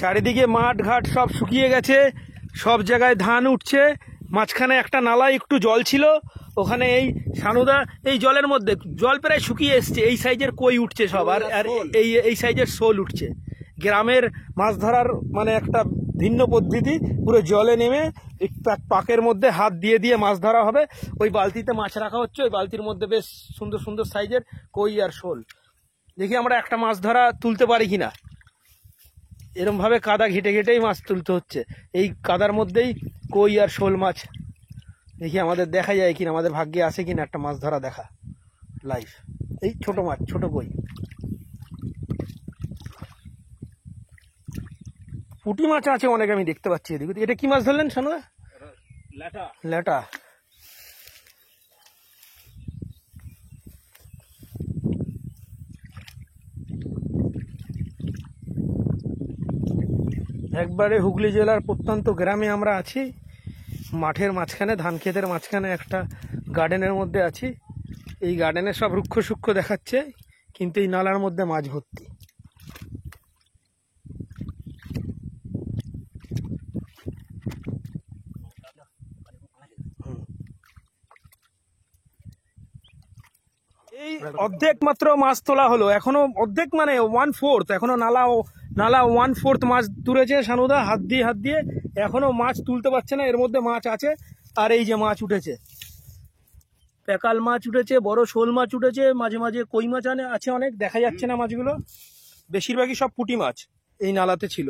চারিদিকে মাঠ ঘাট সব শুকিয়ে গেছে, সব জায়গায় ধান উঠছে। মাঝখানে একটা নালায় একটু জল ছিল, ওখানে এই সানুদা এই জলের মধ্যে জল প্রায় শুকিয়ে এসছে, এই সাইজের কই উঠছে সব, আর এই সাইজের শোল উঠছে। গ্রামের মাছ ধরার মানে একটা ভিন্ন পদ্ধতি, পুরো জলে নেমে পাকের মধ্যে হাত দিয়ে দিয়ে মাছ ধরা হবে। ওই বালতিতে মাছ রাখা হচ্ছে, ওই বালতির মধ্যে বেশ সুন্দর সুন্দর সাইজের কই আর শোল। দেখি আমরা একটা মাছ ধরা তুলতে পারি কিনা। এরম ভাবে কাদা ঘেটে ঘেটেই মাছ তুলতে হচ্ছে, এই কাদার মধ্যেই কই আর শোল মাছ। দেখি আমাদের দেখা যায় কিনা, আমাদের ভাগ্যে আছে কিনা একটা মাছ ধরা দেখা লাইভ। এই ছোট মাছ, ছোট কই, পুঁটি মাছ আছে অনেক, আমি দেখতে পাচ্ছি এদিকে। এটা কি মাছ ধরলেন শানুদা? ল্যাটা। ল্যাটা। একবারে হুগলি জেলার প্রত্যন্ত গ্রামে আমরা আছি, মাঠের মাঝখানে, ধান ক্ষেতের মাঝখানে একটা গার্ডেনের মধ্যে আছি। এই গার্ডেনে সব রুক্ষ সূক্ষ্ম দেখাচ্ছে, কিন্তু এই নালার মধ্যে মাছ ভর্তি। এই অর্ধেক মাত্র মাছ তোলা হলো, এখনো অর্ধেক মানে 1/4, এখনো নালা 1/4 মাছ তুলেছে সানুদা হাত দিয়ে, এখনো মাছ তুলতে পারছে না। এর মধ্যে মাছ আছে, আর এই যে মাছ উঠেছে, প্যাকাল মাছ উঠেছে, বড় শোল মাছ উঠেছে, মাঝে মাঝে কই মাছ আছে অনেক, দেখা যাচ্ছে না মাছগুলো। বেশিরভাগই সব পুঁটি মাছ এই নালাতে ছিল।